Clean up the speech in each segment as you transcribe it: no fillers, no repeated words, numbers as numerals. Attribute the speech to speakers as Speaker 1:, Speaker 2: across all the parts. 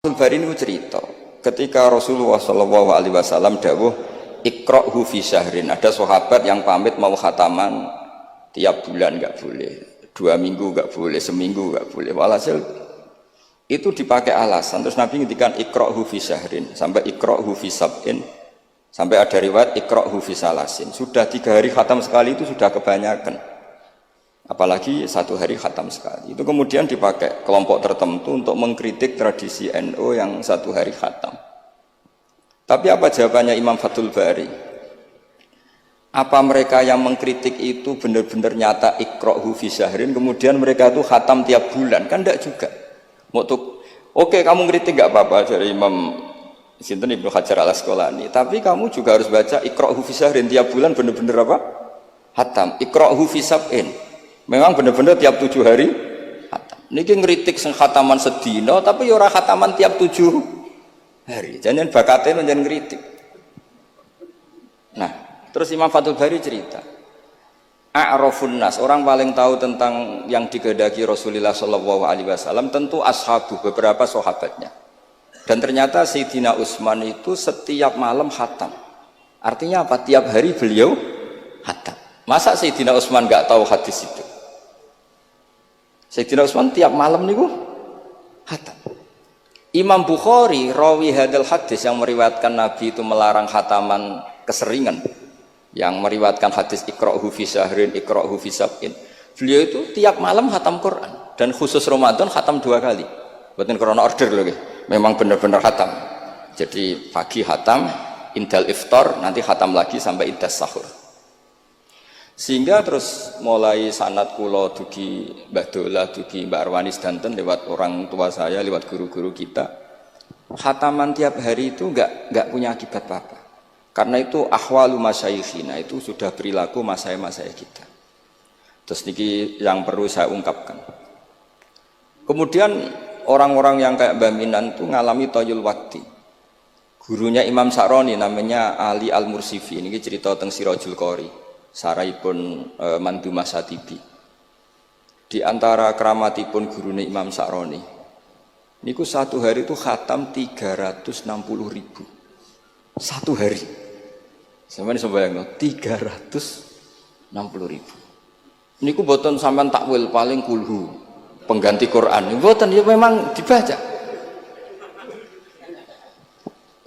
Speaker 1: Bari ini cerita ketika Rasulullah SAW dawuh ikra'hu fi syahrin, ada sahabat yang pamit mau khataman tiap bulan nggak boleh, 2 minggu nggak boleh, seminggu nggak boleh. Walhasil itu dipakai alasan, terus Nabi ngendikan ikra'hu fi syahrin sampai ikra'hu fi sab'in, sampai ada riwayat ikra'hu fi salasin. Sudah 3 hari khatam sekali itu sudah kebanyakan, apalagi 1 hari khatam sekali. Itu kemudian dipakai kelompok tertentu untuk mengkritik tradisi NU yang 1 hari khatam. Tapi apa jawabannya Imam Fathul Bari? Apa mereka yang mengkritik itu benar-benar nyata ikra'hu fi syahrin, kemudian mereka itu khatam tiap bulan? Kan enggak juga. Oke, kamu ngeritik enggak apa-apa dari Imam Sinten Ibnu Hajar al-Asqalani, tapi kamu juga harus baca ikra'hu fi syahrin tiap bulan benar-benar apa? Khatam. Ikra'hu fi sab'in. Memang benar-benar tiap 7 hari khatam. Niki ngeritik sing khataman sedina tapi ya ora khataman tiap 7 hari. Jangan bakatnya jangan ngeritik. Nah, terus Imam Fathul Bari cerita, a'rafun nas, orang paling tahu tentang yang dikehendaki Rasulullah SAW tentu ashabu, beberapa sahabatnya. Dan ternyata Sayyidina Utsman itu setiap malam khatam. Artinya apa? Tiap hari beliau khatam. Masa Sayyidina Utsman nggak tahu hadis itu? Sayyidina Utsman tiap malam niku khatam. Imam Bukhari rawi hadal hadis yang meriwayatkan Nabi itu melarang khataman keseringan, yang meriwayatkan hadis ikra'hu fi syahrin, ikra'hu fi sab'in. Beliau itu tiap malam khatam Quran, dan khusus Ramadan khatam 2 kali. Bukan karena order loh, memang benar-benar khatam. Jadi pagi khatam, indal iftar, nanti khatam lagi sampai indas sahur. Sehingga terus mulai sanad kula dugi Mbah Dolah, dugi Mbak Arwani sedanten lewat orang tua saya, lewat guru-guru kita, khataman tiap hari itu enggak punya akibat apa-apa. Karena itu ahwalu masyayikhina, itu sudah perilaku masyaikh kita. Terus niki yang perlu saya ungkapkan. Kemudian orang-orang yang kayak Mbah Minan itu ngalami toyul wakti. Gurunya Imam Sa'roni namanya Ali Al-Mursifi, ini cerita tentang Sirajul Qori, saraipun Mandumah Satibi. Di antara keramatipun gurunya Imam Sa'roni niku 1 hari itu khatam 360.000 1 hari. Sampeyan iso bayangno 360.000. Niku boten sampean takwil paling kulhu pengganti Quran. Boten, ya memang dibaca.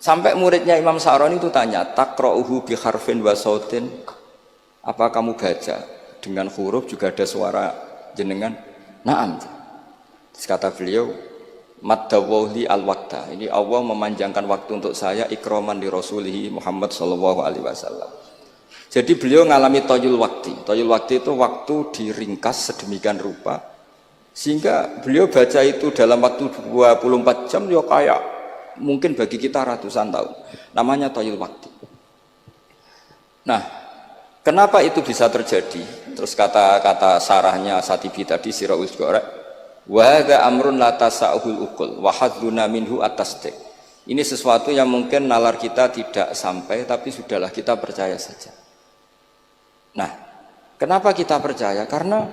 Speaker 1: Sampai muridnya Imam Sa'roni itu tanya, taqra'uhu bi harfin wa sautin, apa kamu baca dengan huruf juga ada suara jenengan? Naam. Terus kata beliau, maddawli al-waqta, ini Allah memanjangkan waktu untuk saya ikroman di Rasulihi Muhammad SAW. Jadi beliau ngalami toyul wakti. Toyul wakti itu waktu diringkas sedemikian rupa sehingga beliau baca itu dalam waktu 24 jam ya kayak mungkin bagi kita ratusan tahun. Namanya toyul wakti. Nah, kenapa itu bisa terjadi? Terus kata sarahnya Satibi tadi, Sirahul Gorek, wa hadza amrun la tasa'ul uqul wa hadzuna minhu at-tasdiq. Ini sesuatu yang mungkin nalar kita tidak sampai, tapi sudahlah kita percaya saja. Nah, kenapa kita percaya? Karena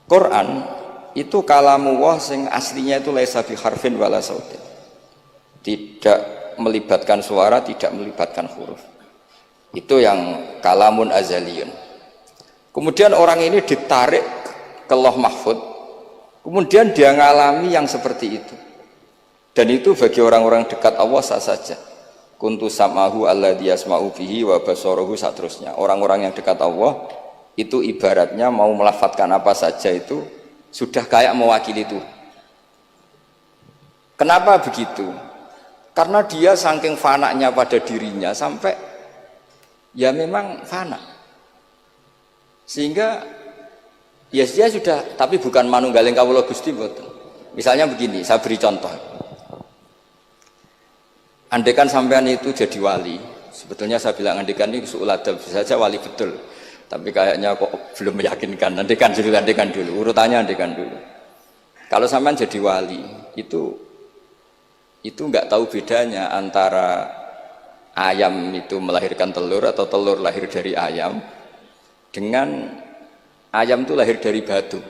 Speaker 1: Quran itu kalamullah sing aslinya itu laisa bi harfin wala sautin. Tidak melibatkan suara, tidak melibatkan huruf. Itu yang kalamun azaliyun. Kemudian orang ini ditarik ke Lauh Mahfud, kemudian dia ngalami yang seperti itu. Dan itu bagi orang-orang dekat Allah sah saja. Kuntu sam'ahu alladzi yasma'u bihi wa basarahu satrusnya. Orang-orang yang dekat Allah itu ibaratnya mau melafadzkan apa saja itu sudah kayak mewakili itu. Kenapa begitu? Karena dia saking fananya pada dirinya sampai ya memang fana, sehingga ya dia sudah, tapi bukan manunggaling kawula Gusti mboten. Misalnya begini, saya beri contoh. Andaikan sampean itu jadi wali, sebetulnya saya bilang andaikan ini suul adab, bisa saja wali betul, tapi kayaknya kok belum meyakinkan. Andaikan dulu, urutannya andaikan dulu. Kalau sampean jadi wali, itu nggak tahu bedanya antara ayam itu melahirkan telur atau telur lahir dari ayam dengan ayam itu lahir dari batu.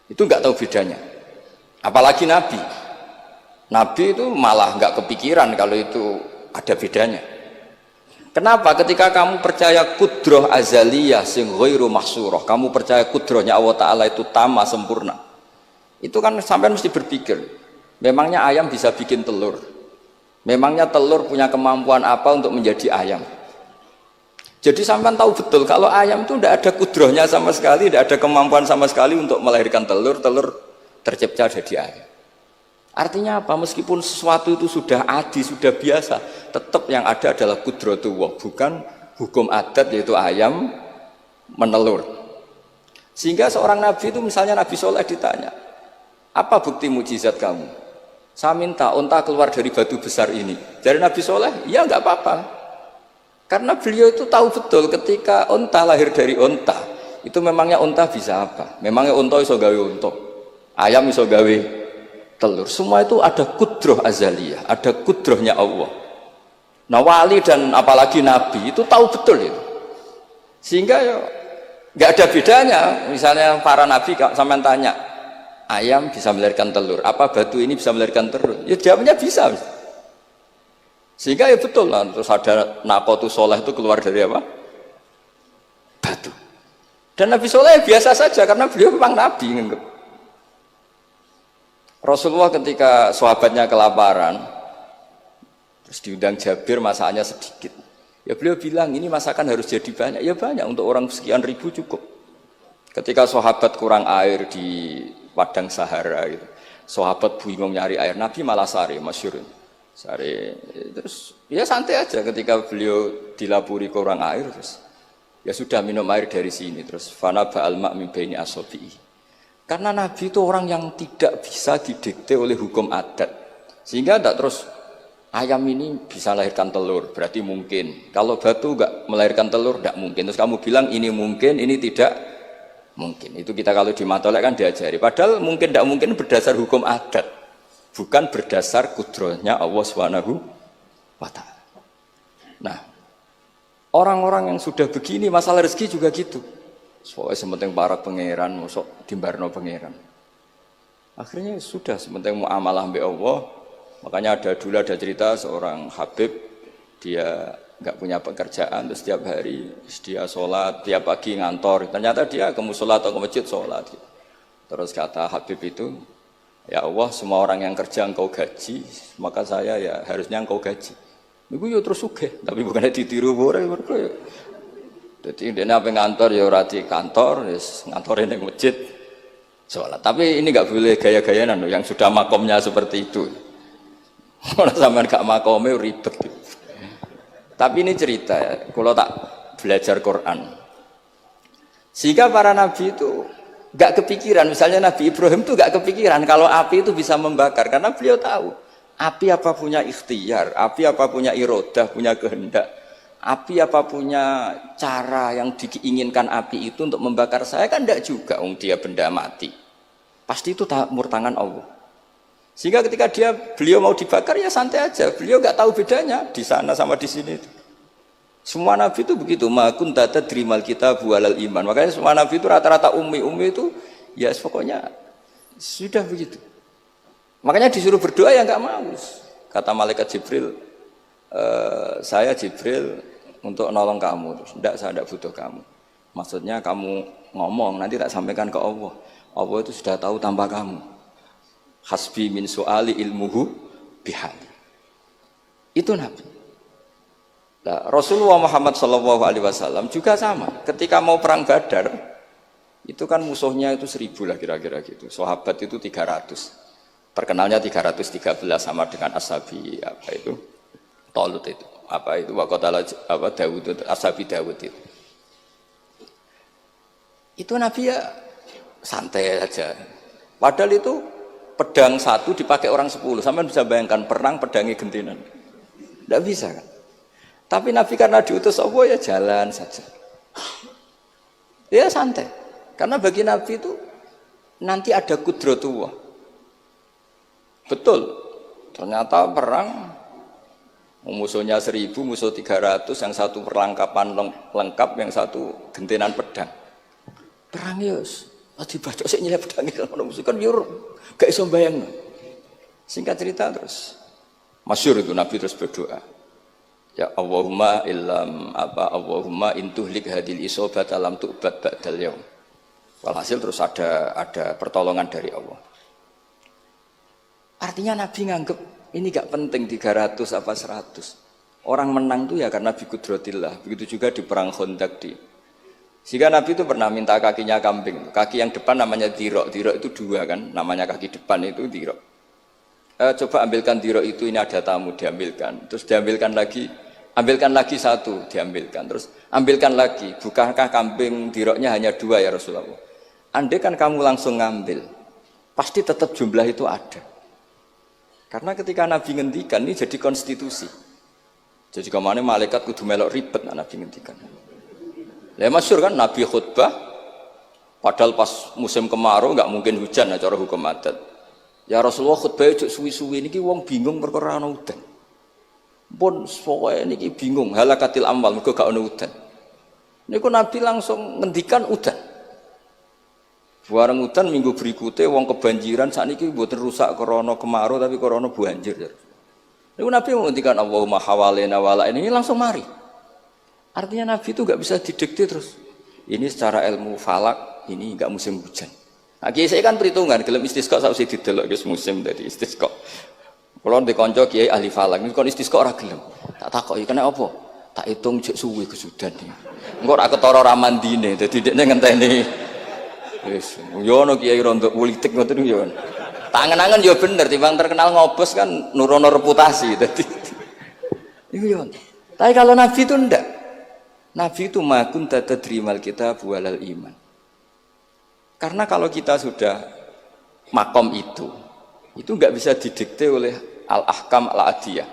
Speaker 1: Itu nggak tahu bedanya. Apalagi Nabi. Nabi itu malah nggak kepikiran kalau itu ada bedanya. Kenapa? Ketika kamu percaya kudroh azaliyah sing ghairu mahsurah, kamu percaya kudrohnya Allah Ta'ala itu tamah sempurna, itu kan sampean mesti berpikir, memangnya ayam bisa bikin telur? Memangnya telur punya kemampuan apa untuk menjadi ayam? Jadi sampean tahu betul kalau ayam itu tidak ada kudrohnya sama sekali, tidak ada kemampuan sama sekali untuk melahirkan telur, telur tercipta jadi ayam. Artinya apa? Meskipun sesuatu itu sudah adi, sudah biasa, tetap yang ada adalah kudratullah, bukan hukum adat yaitu ayam menelur. Sehingga seorang nabi itu, misalnya Nabi Soleh ditanya, apa bukti mujizat kamu? Saya minta unta keluar dari batu besar ini. Dari Nabi Soleh, ya nggak apa-apa. Karena beliau itu tahu betul ketika unta lahir dari unta, itu memangnya unta bisa apa? Memangnya unta iso gawe unta, ayam iso gawe telur. Semua itu ada kudroh azaliyah, ada kudrohnya Allah. Nah wali dan apalagi nabi itu tahu betul itu. Sehingga ya nggak ada bedanya. Misalnya para nabi sampean tanya, ayam bisa melahirkan telur, apa batu ini bisa melahirkan telur? Ya jawabnya bisa. Sehingga ya betul lah. Terus ada Naqatu Soleh itu keluar dari apa? Batu. Dan Nabi Soleh biasa saja karena beliau memang nabi. Rasulullah ketika sahabatnya kelaparan, terus diundang Jabir, masakannya sedikit. Ya beliau bilang, ini masakan harus jadi banyak. Ya banyak, untuk orang sekian ribu cukup. Ketika sahabat kurang air di padang Sahara, gitu, sahabat bingung nyari air, Nabi malah sare, masyhur. Sare, terus ya santai aja ketika beliau dilapuri kurang air, terus ya sudah minum air dari sini, terus fana ba'al ma' min baini asabi'i. Karena Nabi itu orang yang tidak bisa didikte oleh hukum adat, sehingga tidak terus ayam ini bisa melahirkan telur, berarti mungkin. Kalau batu enggak melahirkan telur, tidak mungkin. Terus kamu bilang ini mungkin, ini tidak mungkin. Itu kita kalau di matolek kan diajari. Padahal mungkin tidak mungkin berdasar hukum adat, bukan berdasar kudrohnya Allah Subhanahu wa Ta'ala. Nah, orang-orang yang sudah begini, masalah rezeki juga gitu. Soalnya sementing para pangeran, masuk dimbarno pangeran. Akhirnya sudah sementing muamalah mbek Allah. Makanya dulu ada cerita seorang Habib, dia nggak punya pekerjaan, terus setiap hari dia sholat, tiap pagi ngantor. Ternyata dia ke musola atau ke masjid sholat. Terus kata Habib itu, ya Allah, semua orang yang kerja engkau gaji, maka saya ya harusnya engkau gaji. Iku yo terus sugih, tapi bukannya ditiru boleh. Jadi dia apa ngantor ya rati kantor, ngantorin di masjid, sholat. Tapi ini nggak boleh gaya-gayaan, yang sudah makomnya seperti itu. Kalau sampean gak makomnya ribet. Tapi ini cerita ya, kalau tak belajar Quran. Sehingga para nabi itu nggak kepikiran, misalnya Nabi Ibrahim itu nggak kepikiran kalau api itu bisa membakar, karena beliau tahu api apa punya ikhtiar, api apa punya irodah, punya kehendak. Api apa punya cara yang diinginkan api itu untuk membakar saya, kan tidak juga, dia benda mati. Pasti itu murtangan Allah. Sehingga ketika beliau mau dibakar ya santai aja, beliau nggak tahu bedanya di sana sama di sini. Semua nabi itu begitu, ma kunta tadrimal kitab walal iman. Makanya semua nabi itu rata-rata ummi itu ya pokoknya sudah begitu. Makanya disuruh berdoa ya nggak mau. Kata malaikat Jibril, saya Jibril untuk nolong kamu, tidak, saya tidak butuh kamu. Maksudnya kamu ngomong, nanti tak sampaikan ke Allah. Allah itu sudah tahu tanpa kamu. Hasbi min su'ali ilmuhu bihali. Itu Nabi. Nah, Rasulullah Muhammad SAW juga sama. Ketika mau perang Badar, itu kan musuhnya itu 1000 lah kira-kira gitu. Sahabat itu 300. Terkenalnya 313 sama dengan Ashabi apa itu? Talut itu. Apa itu waqatala apa Daud itu, Ashabi Daud itu. Itu Nabi ya santai aja. Padahal itu pedang satu dipakai orang 10. Sampai bisa bayangkan perang pedangnya gentinan. Tidak bisa kan? Tapi Nabi karena diutus Allah ya jalan saja. Ya santai. Karena bagi Nabi itu nanti ada kudratullah. Betul. Ternyata perang musuhnya 1000, musuh 300, yang satu perlengkapan lengkap, yang satu gentenan pedang. Perang ya, dibacok sik nyilep pedang kalau musuh kan yo gak iso bayangno. Singkat cerita terus masyhur itu Nabi terus berdoa. Ya Allahumma Allahumma intuhlik hadil isobat alam tu'bad ba'dal yaum. Walhasil terus ada pertolongan dari Allah. Artinya Nabi nganggep ini gak penting 300 apa 100. Orang menang tuh ya karena biqudratillah. Begitu juga di perang Khandaq sehingga Nabi itu pernah minta kakinya kambing. Kaki yang depan namanya dirok. Dirok itu 2 kan, namanya kaki depan itu dirok. Coba ambilkan dirok itu, ini ada tamu, diambilkan. Terus diambilkan lagi 1, diambilkan. Terus ambilkan lagi, bukankah kambing diroknya hanya 2 ya Rasulullah? Andai kan kamu langsung ngambil, pasti tetap jumlah itu ada. Karena ketika Nabi ngendikan ini jadi konstitusi. Jadi kemana malaikat kudu melok ribet Nabi ngendikan. Ya masyhur kan Nabi khutbah, padahal pas musim kemarau nggak mungkin hujan cara hukum adat. Ya Rasulullah khutbah itu suwi-suwi niki wong bingung perkara ana udan. Pun pokoke niki bingung halakatil amwal mergo gak ana udan. Niku Nabi langsung ngendikan udan. Bareng udan minggu berikutnya wong kebanjiran sakniki mboten rusak krana kemarau tapi krana banjir. Niku Nabi menghentikan Allahumma hawalena wala ini langsung mari. Artinya Nabi itu nggak bisa didikte terus. Ini secara ilmu falak ini nggak musim hujan. Nah, kiai saya kan perhitungan, gelem istisqa sausé didelok guys musim dadi istisqa. Kalau di konco kiai ahli falak, ini kon istisqa ora gelem. Tak takoki kena apa? Tak hitung jek suwi kesudan. Engko ora ketara ra mandine, dadi dekne ngenteni. Wis, yo ono kiai rondo politik ngoten yo. Tangan-tangan yo bener timbang terkenal ngobos kan nurono reputasi dadi. Iku yo. Tapi kalau Nabi itu ndak. Nabi itu makun tadrimal kitab walal iman. Karena kalau kita sudah makom itu nggak bisa didikte oleh al-ahkam al-adiyah.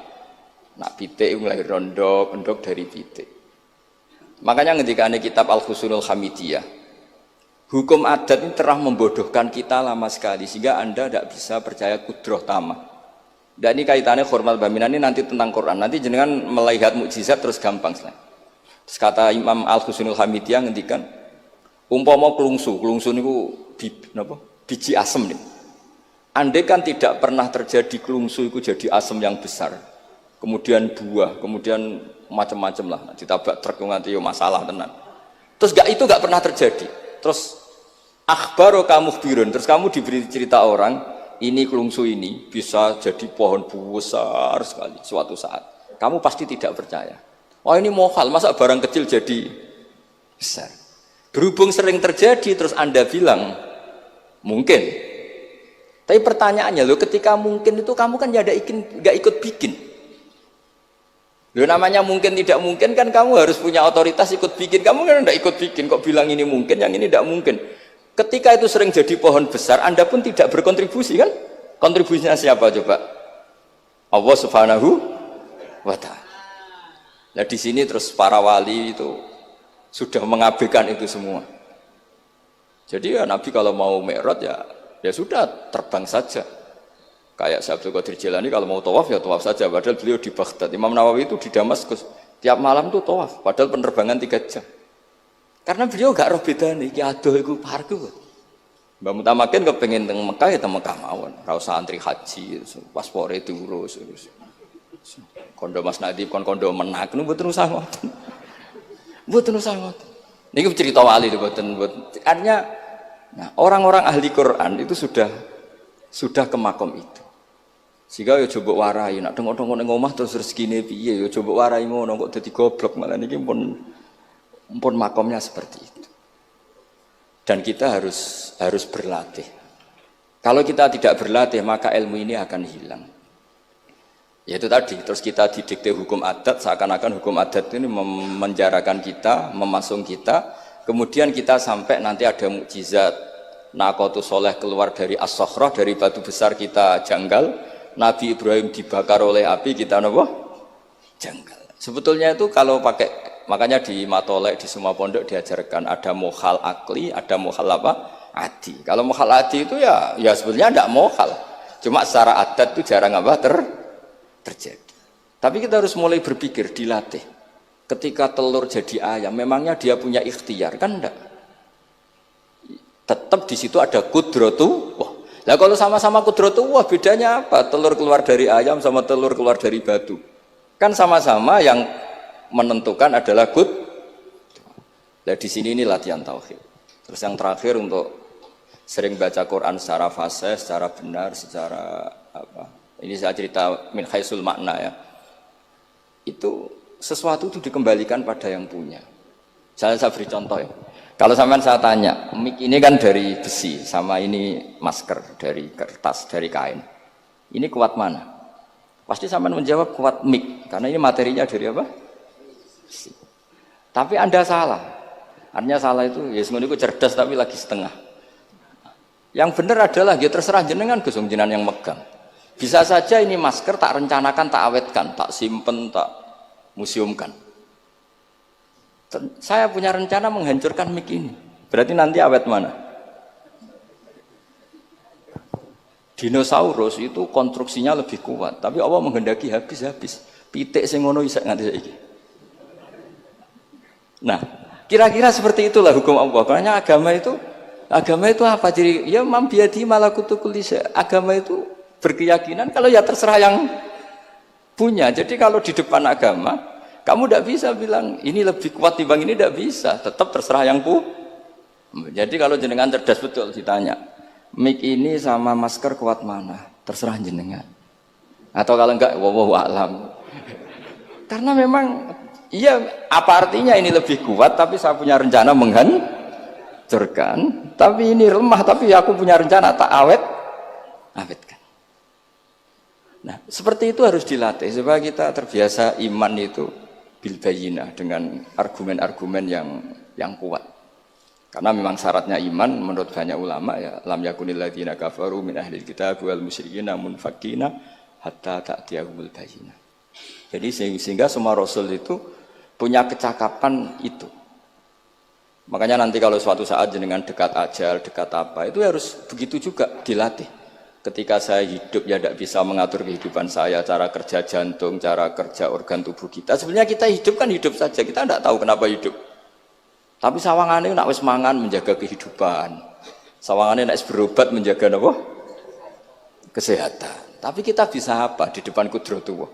Speaker 1: Nak pitik mulai rondo, pendok dari pitik. Makanya ketika ada kitab Al-Husunul Hamidiyah, hukum adat ini telah membodohkan kita lama sekali sehingga Anda tidak bisa percaya kudroh tamah. Dan ini kaitannya hormat baminan ini nanti tentang Quran. Nanti jenengan melihat mukjizat terus gampang sekali. Terus kata Imam Al-Husunul Hamidiyah ngendikan umpama klungsu niku biji asem nih. Andai kan tidak pernah terjadi klungsu itu jadi asem yang besar. Kemudian buah, kemudian macam-macam lah. Ditabrak truk nganti yo masalah tenan. Terus itu gak pernah terjadi. Terus akhbaro kamu birun. Terus kamu diberi cerita orang ini klungsu ini bisa jadi pohon besar sekali suatu saat. Kamu pasti tidak percaya. Oh ini mohal, masa barang kecil jadi besar. Berhubung sering terjadi, terus Anda bilang mungkin. Tapi pertanyaannya loh, ketika mungkin itu kamu kan gak ikut bikin. Loh namanya mungkin tidak mungkin kan kamu harus punya otoritas ikut bikin. Kamu kan gak ikut bikin, kok bilang ini mungkin, yang ini tidak mungkin. Ketika itu sering jadi pohon besar, Anda pun tidak berkontribusi kan? Kontribusinya siapa coba? Allah Subhanahu wa Ta'ala. Nah di sini terus para wali itu sudah mengabaikan itu semua. Jadi ya Nabi kalau mau mi'raj ya sudah terbang saja. Kayak Syekh Abdul Qadir Jilani kalau mau tawaf ya tawaf saja. Padahal beliau di Baghdad. Imam Nawawi itu di Damaskus. Tiap malam tuh tawaf. Padahal penerbangan 3 jam. Karena beliau gak roh bedane iki adoh iku parku. Mbak Mutamakin kepengen teng Mekah ya teng Mekah mawon. Ora usah antri haji, paspore diurus. Kondo Mas Nadib kondo menak nu mboten usah ngoten. Mboten usah ngoten. Niki cerita wali mboten. Artinya nah, orang-orang ahli Quran itu sudah ke makom itu. Sehingga ya coba warai nak tengok-tengok ning omah terus rezekine piye ya coba warai ngono kok dadi goblok malah niki pun makomnya seperti itu. Dan kita harus berlatih. Kalau kita tidak berlatih maka ilmu ini akan hilang. Ya itu tadi, terus kita didikte hukum adat, seakan-akan hukum adat ini memenjarakan kita, memasung kita, kemudian kita sampai nanti ada mukjizat, Naqatus Sholeh keluar dari As-Sokhrah, dari batu besar kita janggal, Nabi Ibrahim dibakar oleh api, kita apa? Janggal. Sebetulnya itu kalau pakai, makanya di Matolek, di semua pondok diajarkan, ada mohal akli, ada mohal apa? Adi. Kalau mohal adi itu ya sebetulnya tidak mohal, cuma secara adat itu jarang apa? Terjadi. Tapi kita harus mulai berpikir, dilatih. Ketika telur jadi ayam, memangnya dia punya ikhtiar kan enggak? Tetap di situ ada kudratu. Wah, Lah kalau sama-sama qudratullah bedanya apa? Telur keluar dari ayam sama telur keluar dari batu. Kan sama-sama yang menentukan adalah qud. Nah di sini ini latihan tauhid. Terus yang terakhir untuk sering baca Quran secara fasih, secara benar, secara apa? Ini saya cerita min haisul makna ya. Itu sesuatu itu dikembalikan pada yang punya. Saya beri contoh ya. Kalau sampean saya tanya, mic ini kan dari besi, sama ini masker dari kertas, dari kain. Ini kuat mana? Pasti sampean menjawab kuat mic, karena ini materinya dari apa? Besi. Tapi Anda salah. Artinya salah itu, ya semuanya itu cerdas tapi lagi setengah. Yang benar adalah, ya terserah jenengan Gus jenengan yang megang. Bisa saja ini masker tak rencanakan, tak awetkan, tak simpen, tak museumkan. Saya punya rencana menghancurkan mic ini. Berarti nanti awet mana? Dinosaurus itu konstruksinya lebih kuat, tapi Allah menghendaki habis-habis. Pitik sing ngono iso nganti saiki. Nah, kira-kira seperti itulah hukum Allah. Karena agama itu apa? Jadi ya mam biadi malakutu kulli syai. Agama itu berkeyakinan kalau ya terserah yang punya. Jadi kalau di depan agama kamu tidak bisa bilang ini lebih kuat timbang ini, tidak bisa. Tetap terserah yang Jadi kalau jenengan cerdas betul ditanya, mic ini sama masker kuat mana? Terserah jenengan. Atau kalau enggak, wallahu a'lam. Karena memang, iya apa artinya ini lebih kuat, tapi saya punya rencana menghancurkan. Tapi ini lemah, tapi aku punya rencana tak awetkan. Nah, seperti itu harus dilatih supaya kita terbiasa iman itu bil bayyinah dengan argumen-argumen yang kuat. Karena memang syaratnya iman menurut banyak ulama ya lam yakunil ladzina kafaru min ahlil kitab wal musyrikina munfakina hatta ta'tiyahumul bayyinah. Jadi sehingga semua rasul itu punya kecakapan itu. Makanya nanti kalau suatu saat jenengan dekat ajal, dekat apa, itu harus begitu juga dilatih. Ketika saya hidup ya tidak bisa mengatur kehidupan saya, cara kerja jantung, cara kerja organ tubuh kita. Sebenarnya kita hidup kan hidup saja, kita tidak tahu kenapa hidup. Tapi sawangannya nak wis mangan menjaga kehidupan. Sawangannya nak berobat menjaga apa? Kesehatan. Tapi kita bisa apa di depan qudratullah?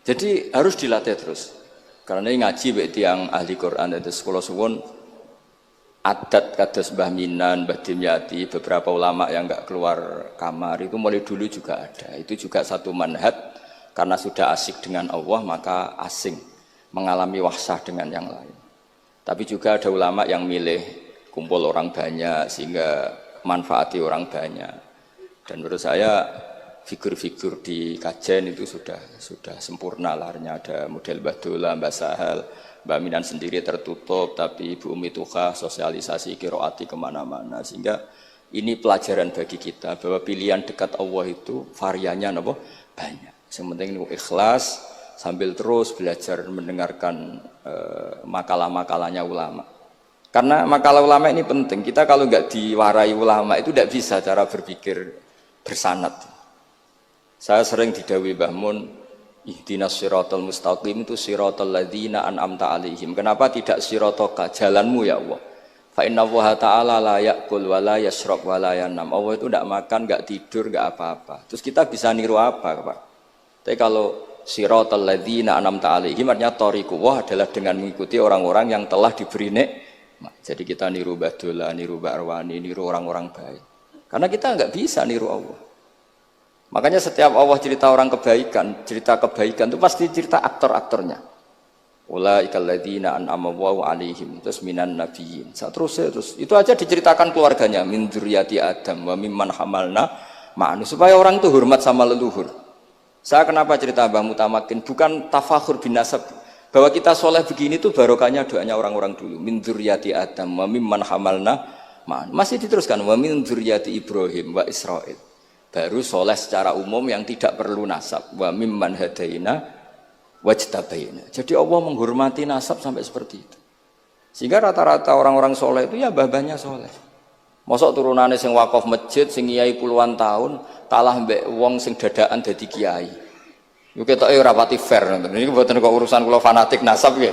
Speaker 1: Jadi harus dilatih terus. Karena ini ngaji bagi yang ahli Quran itu sekolah suwun. Adat kados Mbah Minan, Mbah Dimyati, beberapa ulama yang enggak keluar kamar itu mulai dulu juga ada. Itu juga satu manhaj karena sudah asik dengan Allah maka asing mengalami wahsah dengan yang lain. Tapi juga ada ulama yang milih kumpul orang banyak sehingga manfaati orang banyak. Dan menurut saya figur-figur di kajian itu sudah sempurna lahirnya. Ada model Mbah Dola, Mbah Sahal, Mbak Minan sendiri tertutup, tapi Ibu Umi Tuha sosialisasi kiroati kemana-mana. Sehingga ini pelajaran bagi kita bahwa pilihan dekat Allah itu variannya banyak. Yang penting ikhlas sambil terus belajar mendengarkan makalah-makalahnya ulama. Karena makalah ulama ini penting. Kita kalau nggak diwarai ulama itu tidak bisa cara berpikir bersanad. Saya sering didhawuhi Mbah Mun, ihdinas siratal mustaqim itu siratal ladzina an'amta alaihim. Kenapa tidak siratoka jalanmu ya Allah? Fa inna Allah ta'ala la ya'kul wa la yashrab wa la yanam. Allah itu tidak makan, tidak tidur, tidak apa-apa. Terus kita bisa niru apa, Pak? Tapi kalau siratal ladzina an'amta alaihim artinya thariqullah adalah dengan mengikuti orang-orang yang telah diberi nikmat. Jadi kita niru Mbah Dola, niru Mbak Arwani, niru orang-orang baik. Karena kita enggak bisa niru Allah. Makanya setiap Allah cerita orang kebaikan, cerita kebaikan itu pasti cerita aktor-aktornya. Ulaikal ladzina an'ama Allahu 'alaihim terus minan nabiyyin. Terus itu aja diceritakan keluarganya min dzurriyyati Adam wa mimman hamalna ma'anu supaya orang itu hormat sama leluhur. Saya kenapa cerita Mbah Mutamakin bukan tafakhur bin nasab bahwa kita soleh begini tuh barokahnya doanya orang-orang dulu min dzurriyyati Adam wa mimman hamalna ma'anu. Masih diteruskan wa min dzurriyyati Ibrahim wa Israil. Baru soleh secara umum yang tidak perlu nasab. Wa mimman hadaina wajtabaina. Jadi Allah menghormati nasab sampai seperti itu. Sehingga rata-rata orang-orang soleh itu ya babahnya soleh. Mosok turunane sing wakaf masjid, sing kiai puluhan tahun, kalah mbek wong sing dadakan dadi kiai. Yo ketoke ora pati fair ngoten. Niki mboten kok urusan kula fanatik nasab nggih.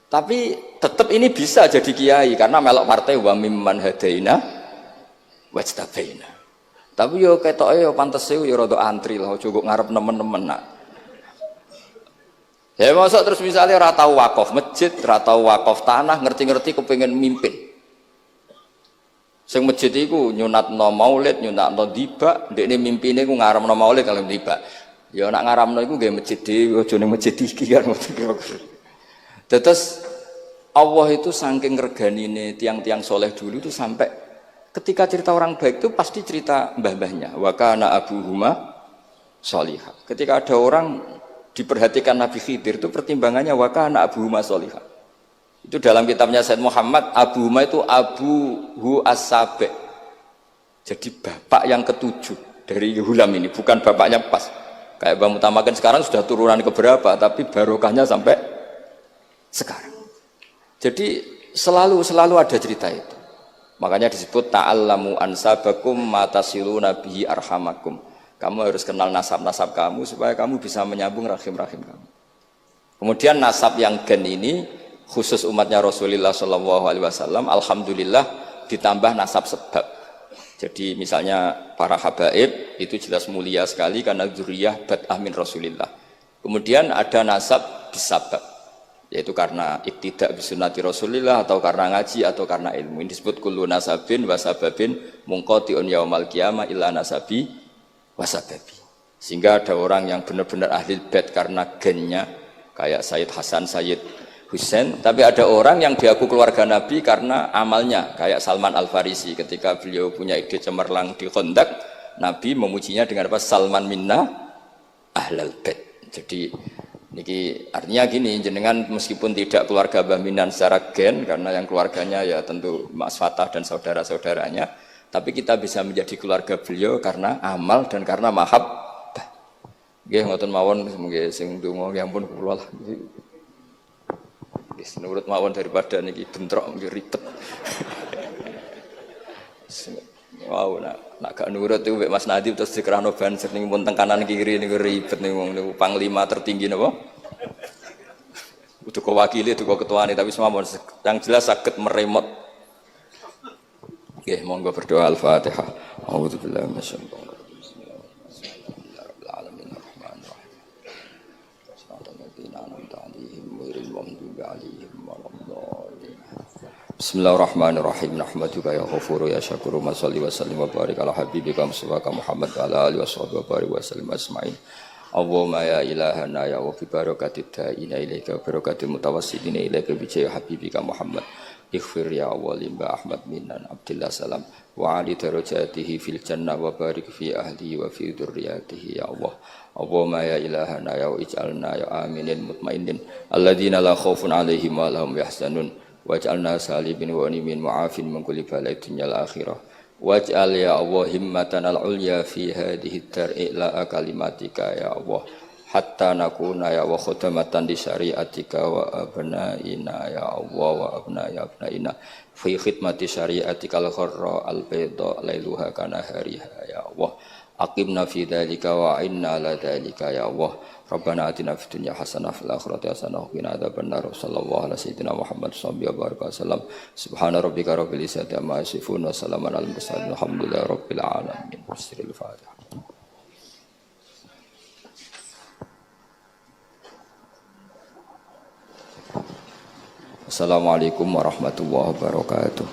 Speaker 1: Tapi Tetap ini bisa jadi kiai karena melok partai wa mimman hadaina wajtabaina. Tapi yo ketoke yo pantes yo rada antri lah, aja kok ngarep nemen-nemen nak. Ya masa terus misalnya ora tau wakaf masjid, ora tau wakaf tanah, ngerti-ngerti kepengin mimpin. Sing masjid iku nyunatno maulid, nyunatno tiba, ndekne mimpine ku ngaramno maulid kalau tiba. Ya nak ngaramno iku nggih masjid dhewe, aja ning masjid iki kan. Terus Allah itu saking reganine tiang-tiang soleh dulu itu sampai ketika cerita orang baik itu pasti cerita mbah-mbahnya. Wa kana abuhuma sholihah. Ketika ada orang diperhatikan Nabi Khidir itu pertimbangannya wa kana abuhuma sholihah. Itu dalam kitabnya Said Muhammad, abuhuma itu abuhu as-sabi'. Jadi bapak yang ketujuh dari Hulam ini, bukan bapaknya pas. Kayak Bang Mutamakan sekarang sudah turunan keberapa, tapi barokahnya sampai sekarang. Jadi selalu ada cerita itu. Makanya disebut ta'allamu ansabakum matasiluna bihi arhamakum. Kamu harus kenal nasab-nasab kamu supaya kamu bisa menyambung rahim-rahim kamu. Kemudian nasab yang gen ini khusus umatnya Rasulullah SAW, alhamdulillah ditambah nasab sebab. Jadi misalnya para habaib itu jelas mulia sekali karena dzurriyyah bad'ah min Rasulillah. Kemudian ada nasab bisabab, yaitu karena iktidak bisunnati Rasulillah atau karena ngaji atau karena ilmu. Ini disebut kullu nasabin wasababin munqati'un yaumal qiyamah illa nasabi wasababi. Sehingga ada orang yang benar-benar ahli bait karena gennya kayak Sayyid Hasan, Sayyid Husain, tapi ada orang yang diaku keluarga Nabi karena amalnya kayak Salman Al-Farisi. Ketika beliau punya ide cemerlang di Khandaq, Nabi memujinya dengan apa? Salman minna ahlal bait. Jadi niki artinya gini, jenengan meskipun tidak keluarga Mbah Minan secara gen karena yang keluarganya ya tentu Mas Fatah dan saudara-saudaranya, tapi kita bisa menjadi keluarga beliau karena amal dan karena mahabbah. Nggih ngoten mawon nggih sing ndonga ya ampun kula lah. Wis nurut mawon daripada niki bentrok nggih ribet. Wow, nak gak nurut itu Mas Nadib terus dikerano banser ning pun teng kanan kiri niku ribet ning wong niku panglima tertinggi napa? Udah kok wakili, udah kok ketuane tapi semawon yang jelas saged meremot. Nggih, monggo berdoa Al-Fatihah. A'udzubillahi minasyaitonir rajim. Bismillahirrahmanirrahim. Rahmanirrahim. Sallallahu alaihi wa sallam. Bismillahirrahmanirrahim. Nahmaduka ya ghafuru ya syakuru ma shalli wa sallim wa barik ala habibika Muhammad wa ala alihi washabihi wa barik wa sallim asma'in. Allahumma ya ilahana ya wa fi barakatid da'ina ilaika wa barakatil mutawassilina ilaika bi jahi habibika Muhammad. Ighfir ya Allah limba Ahmad minan Abdillah salam wa ali darajatihi fil jannah wa barik fi ahlihi wa fi dzurriyyatihi ya Allah. Allahumma ya ilahana ya wa ij'alna ya aminin mutmainin alladzina la khaufun 'alaihim wa lahum yahzanun. Waj'alna salibin wa nimin mu'afin min kulli balai dunyal akhirah. Waj'al ya Allah himmatan al-ulya fi hadhihi ad-dar'i kalimatika ya Allah. Hatta nakuna ya wa khudamatan di syariatika wa abnaina ya Allah wa abnaina fi khidmati syariatika al-kharra al-bayda lailuha kana hariha ya Allah. Aqimna fi dzalika wa inna ala dzalika ya Allah. Rabbana atina fid dunya hasanah fil akhirati hasanah wa qina adzabannar. Sallallahu alaihi sayyidina Muhammad sallallahu alaihi wasallam. Subhana rabbika rabbil izzati amma yasifun wa salamun alal mursalin. Alhamdulillahi rabbil alamin. Bismillahil Fatihah. Assalamualaikum warahmatullahi wabarakatuh.